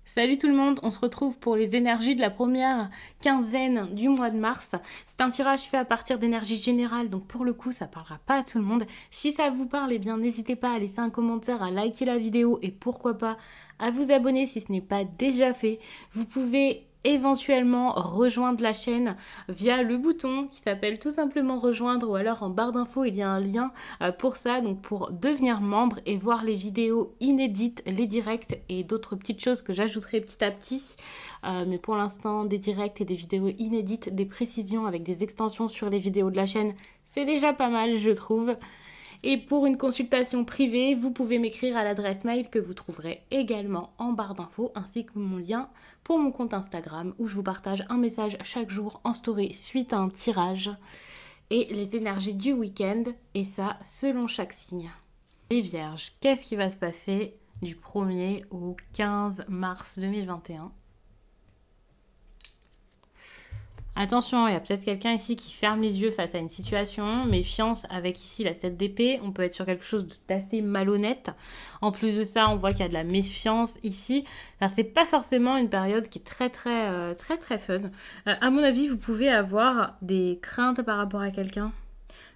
Salut tout le monde, on se retrouve pour les énergies de la première quinzaine du mois de mars. C'est un tirage fait à partir d'énergie générale, donc pour le coup ça parlera pas à tout le monde. Si ça vous parle, eh bien n'hésitez pas à laisser un commentaire, à liker la vidéo et pourquoi pas à vous abonner si ce n'est pas déjà fait. Vous pouvez éventuellement rejoindre la chaîne via le bouton qui s'appelle tout simplement rejoindre, ou alors en barre d'infos il y a un lien pour ça, donc pour devenir membre et voir les vidéos inédites, les directs et d'autres petites choses que j'ajouterai petit à petit, mais pour l'instant des directs et des vidéos inédites, des précisions avec des extensions sur les vidéos de la chaîne, c'est déjà pas mal je trouve. Et pour une consultation privée, vous pouvez m'écrire à l'adresse mail que vous trouverez également en barre d'infos, ainsi que mon lien pour mon compte Instagram où je vous partage un message chaque jour en story suite à un tirage et les énergies du week-end, et ça selon chaque signe. Les Vierges, qu'est-ce qui va se passer du 1er au 15 mars 2021 ? Attention, il y a peut-être quelqu'un ici qui ferme les yeux face à une situation. Méfiance avec ici la 7 d'épée. On peut être sur quelque chose d'assez malhonnête. En plus de ça, on voit qu'il y a de la méfiance ici. Alors, c'est pas forcément une période qui est très fun. À mon avis, vous pouvez avoir des craintes par rapport à quelqu'un.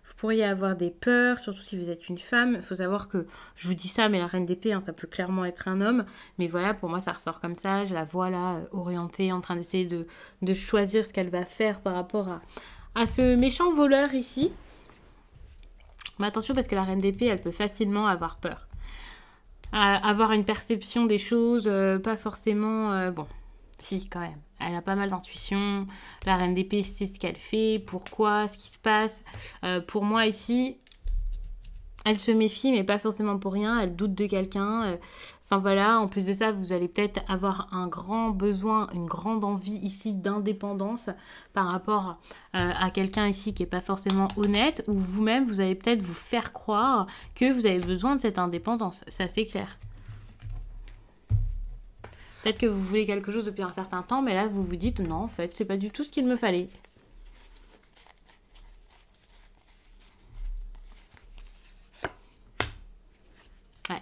Vous pourriez avoir des peurs, surtout si vous êtes une femme. Il faut savoir que, je vous dis ça, mais la reine d'épée, ça peut clairement être un homme. Mais voilà, pour moi, ça ressort comme ça. Je la vois là, orientée, en train d'essayer de choisir ce qu'elle va faire par rapport à ce méchant voleur ici. Mais attention, parce que la reine d'épée, elle peut facilement avoir peur. Avoir une perception des choses, pas forcément... bon, si, quand même. Elle a pas mal d'intuition. La reine d'épée sait ce qu'elle fait, pourquoi, ce qui se passe. Pour moi, ici, elle se méfie, mais pas forcément pour rien. Elle doute de quelqu'un. Enfin, voilà. En plus de ça, vous allez peut-être avoir un grand besoin, une grande envie ici d'indépendance par rapport à quelqu'un ici qui n'est pas forcément honnête. Ou vous-même, vous allez peut-être vous faire croire que vous avez besoin de cette indépendance. Ça, c'est clair. Peut-être que vous voulez quelque chose depuis un certain temps, mais là, vous vous dites, non, en fait, c'est pas du tout ce qu'il me fallait. Ouais.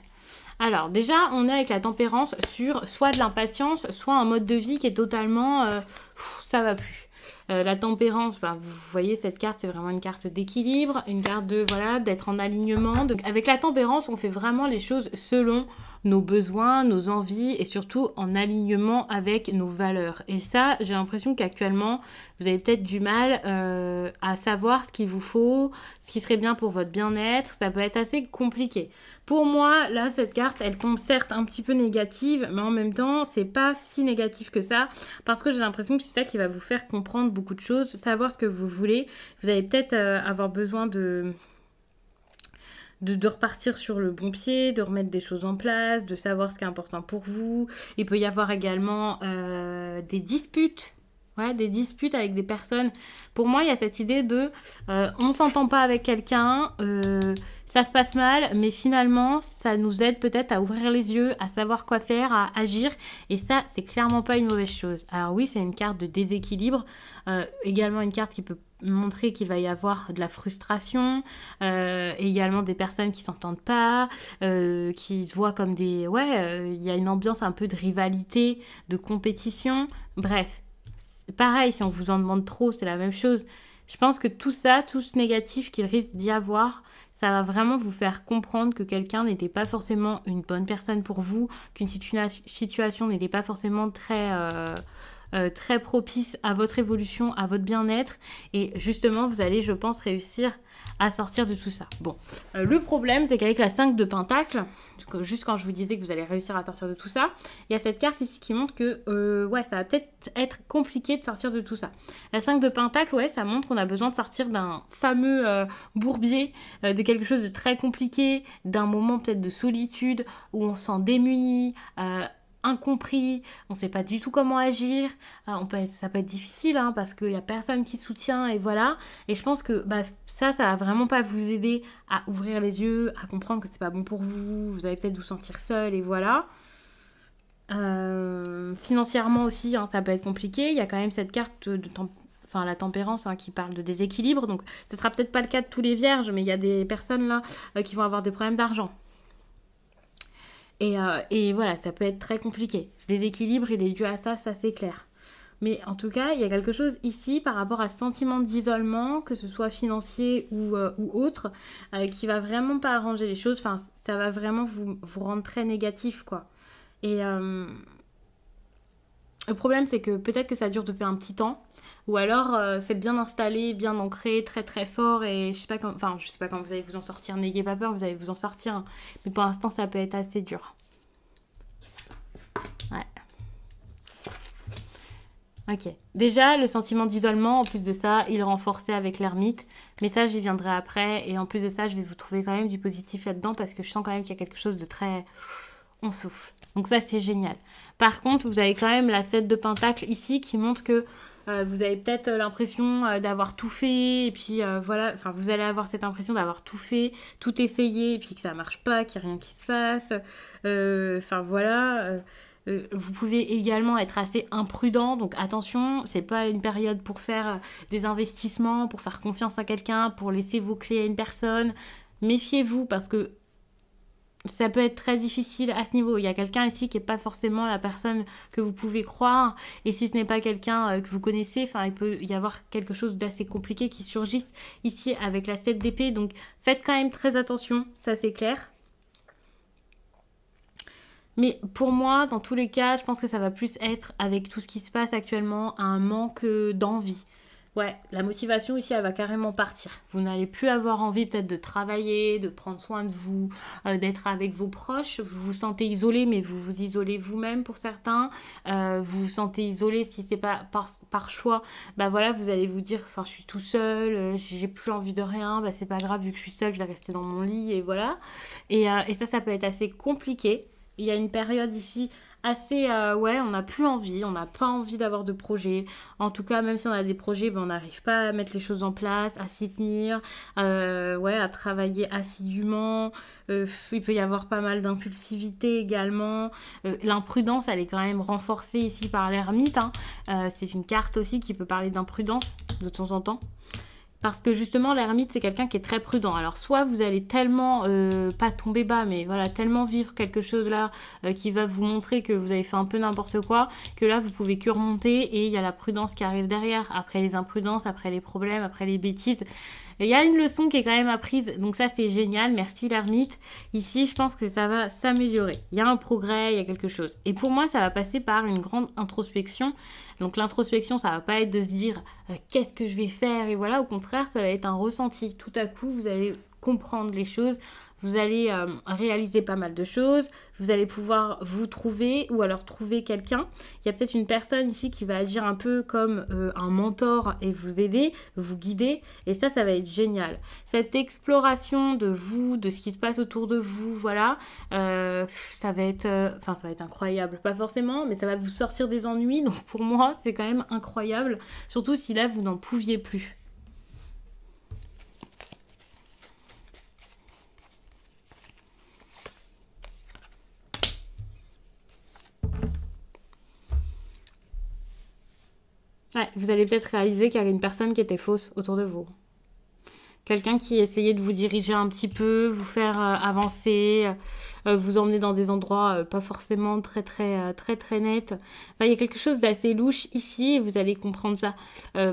Alors, déjà, on est avec la tempérance sur soit de l'impatience, soit un mode de vie qui est totalement... ça va plus. La tempérance, bah, vous voyez cette carte, c'est vraiment une carte d'équilibre, une carte de voilà d'être en alignement. Donc, avec la tempérance, on fait vraiment les choses selon nos besoins, nos envies et surtout en alignement avec nos valeurs. Et ça, j'ai l'impression qu'actuellement, vous avez peut-être du mal à savoir ce qu'il vous faut, ce qui serait bien pour votre bien-être. Ça peut être assez compliqué. Pour moi, là, cette carte, elle tombe certes un petit peu négative, mais en même temps, c'est pas si négatif que ça, parce que j'ai l'impression que c'est ça qui va vous faire comprendre beaucoup de choses, savoir ce que vous voulez. Vous allez peut-être avoir besoin de repartir sur le bon pied, de remettre des choses en place, de savoir ce qui est important pour vous. Il peut y avoir également des disputes. Ouais, des disputes avec des personnes. Pour moi, il y a cette idée de on ne s'entend pas avec quelqu'un, ça se passe mal, mais finalement, ça nous aide peut-être à ouvrir les yeux, à savoir quoi faire, à agir. Et ça, c'est clairement pas une mauvaise chose. Alors oui, c'est une carte de déséquilibre. Également une carte qui peut montrer qu'il va y avoir de la frustration, également des personnes qui s'entendent pas, qui se voient comme des... Ouais, il y a une ambiance un peu de rivalité, de compétition, bref. Pareil, si on vous en demande trop, c'est la même chose. Je pense que tout ça, tout ce négatif qu'il risque d'y avoir, ça va vraiment vous faire comprendre que quelqu'un n'était pas forcément une bonne personne pour vous, qu'une situation n'était pas forcément très propice à votre évolution, à votre bien-être. Et justement, vous allez, je pense, réussir à sortir de tout ça. Bon, le problème, c'est qu'avec la 5 de Pentacle, juste quand je vous disais que vous allez réussir à sortir de tout ça, il y a cette carte ici qui montre que ouais, ça va peut-être être compliqué de sortir de tout ça. La 5 de Pentacle, ouais, ça montre qu'on a besoin de sortir d'un fameux bourbier, de quelque chose de très compliqué, d'un moment peut-être de solitude, où on se sent démuni, incompris, on ne sait pas du tout comment agir, ça peut être difficile hein, parce qu'il n'y a personne qui soutient et voilà, et je pense que bah, ça va vraiment pas vous aider à ouvrir les yeux, à comprendre que c'est pas bon pour vous, vous allez peut-être vous sentir seul et voilà. Financièrement aussi, hein, ça peut être compliqué, il y a quand même cette carte de enfin la tempérance hein, qui parle de déséquilibre, donc ce sera peut-être pas le cas de tous les vierges, mais il y a des personnes là qui vont avoir des problèmes d'argent. Et voilà, ça peut être très compliqué. Ce déséquilibre, il est dû à ça c'est clair. Mais en tout cas, il y a quelque chose ici par rapport à ce sentiment d'isolement, que ce soit financier ou autre, qui va vraiment pas arranger les choses. Enfin, ça va vraiment vous rendre très négatif, quoi. Et le problème, c'est que peut-être que ça dure depuis un petit temps, ou alors c'est bien installé, bien ancré, très très fort, et je sais pas quand vous allez vous en sortir. N'ayez pas peur, vous allez vous en sortir. Hein. Mais pour l'instant, ça peut être assez dur. Ouais. Ok. Déjà, le sentiment d'isolement, en plus de ça, il est renforcé avec l'ermite. Mais ça, j'y viendrai après. Et en plus de ça, je vais vous trouver quand même du positif là-dedans parce que je sens quand même qu'il y a quelque chose de très... On souffle. Donc ça, c'est génial. Par contre, vous avez quand même la 7 de Pentacle ici qui montre que vous avez peut-être l'impression d'avoir tout fait. Et puis voilà, enfin, vous allez avoir cette impression d'avoir tout fait, tout essayé, et puis que ça marche pas, qu'il n'y a rien qui se fasse. Enfin voilà... vous pouvez également être assez imprudent, donc attention, c'est pas une période pour faire des investissements, pour faire confiance à quelqu'un, pour laisser vos clés à une personne. Méfiez-vous parce que ça peut être très difficile à ce niveau. Il y a quelqu'un ici qui n'est pas forcément la personne que vous pouvez croire, et si ce n'est pas quelqu'un que vous connaissez, enfin il peut y avoir quelque chose d'assez compliqué qui surgisse ici avec la 7 d'épée, donc faites quand même très attention, ça c'est clair. Mais pour moi, dans tous les cas, je pense que ça va plus être avec tout ce qui se passe actuellement, un manque d'envie. Ouais, la motivation ici, elle va carrément partir. Vous n'allez plus avoir envie peut-être de travailler, de prendre soin de vous, d'être avec vos proches. Vous vous sentez isolé, mais vous vous isolez vous-même pour certains. Vous vous sentez isolé si c'est pas par choix. Bah voilà, vous allez vous dire, enfin, je suis tout seul, j'ai plus envie de rien. Bah c'est pas grave, vu que je suis seule, je vais rester dans mon lit et voilà. Et ça peut être assez compliqué. Il y a une période ici assez... ouais, on n'a plus envie, on n'a pas envie d'avoir de projet. En tout cas, même si on a des projets, ben, on n'arrive pas à mettre les choses en place, à s'y tenir, ouais, à travailler assidûment. Il peut y avoir pas mal d'impulsivité également. L'imprudence, elle est quand même renforcée ici par l'ermite. Hein. C'est une carte aussi qui peut parler d'imprudence de temps en temps. Parce que justement, l'ermite, c'est quelqu'un qui est très prudent. Alors, soit vous allez tellement, pas tomber bas, mais voilà, tellement vivre quelque chose là qui va vous montrer que vous avez fait un peu n'importe quoi, que là, vous pouvez que remonter et il y a la prudence qui arrive derrière. Après les imprudences, après les problèmes, après les bêtises. Il y a une leçon qui est quand même apprise, donc ça c'est génial, merci l'ermite. Ici, je pense que ça va s'améliorer. Il y a un progrès, il y a quelque chose. Et pour moi, ça va passer par une grande introspection. Donc l'introspection, ça va pas être de se dire qu'est-ce que je vais faire et voilà, au contraire, ça va être un ressenti. Tout à coup, vous allez comprendre les choses, vous allez réaliser pas mal de choses, vous allez pouvoir vous trouver ou alors trouver quelqu'un. Il y a peut-être une personne ici qui va agir un peu comme un mentor et vous aider, vous guider, et ça va être génial. Cette exploration de vous, de ce qui se passe autour de vous, voilà, ça va être incroyable. Pas forcément, mais ça va vous sortir des ennuis, donc pour moi, c'est quand même incroyable, surtout si là, vous n'en pouviez plus. Ouais, vous allez peut-être réaliser qu'il y a une personne qui était fausse autour de vous. Quelqu'un qui essayait de vous diriger un petit peu, vous faire avancer, vous emmener dans des endroits pas forcément très nets. Enfin, il y a quelque chose d'assez louche ici et vous allez comprendre ça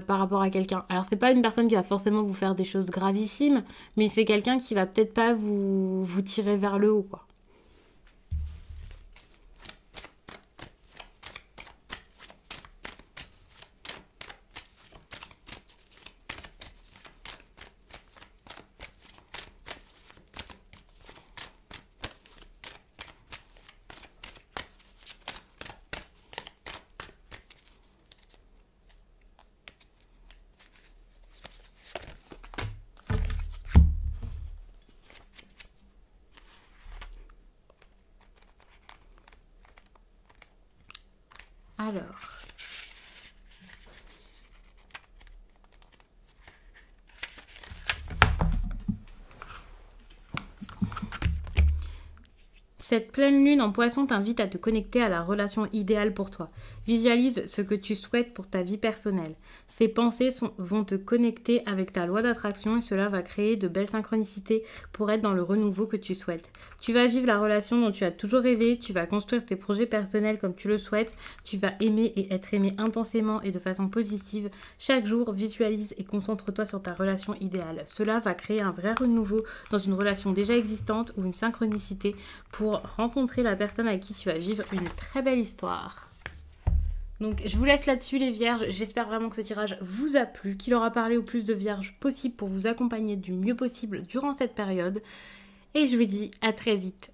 par rapport à quelqu'un. Alors c'est pas une personne qui va forcément vous faire des choses gravissimes, mais c'est quelqu'un qui va peut-être pas vous tirer vers le haut, quoi. Alors, Cette pleine lune en poisson t'invite à te connecter à la relation idéale pour toi. Visualise ce que tu souhaites pour ta vie personnelle. Ces pensées vont te connecter avec ta loi d'attraction et cela va créer de belles synchronicités pour être dans le renouveau que tu souhaites. Tu vas vivre la relation dont tu as toujours rêvé, tu vas construire tes projets personnels comme tu le souhaites, tu vas aimer et être aimé intensément et de façon positive. Chaque jour, visualise et concentre-toi sur ta relation idéale. Cela va créer un vrai renouveau dans une relation déjà existante ou une synchronicité pour rencontrer la personne avec qui tu vas vivre une très belle histoire. Donc je vous laisse là-dessus les vierges, j'espère vraiment que ce tirage vous a plu, qu'il aura parlé au plus de vierges possible pour vous accompagner du mieux possible durant cette période. Et je vous dis à très vite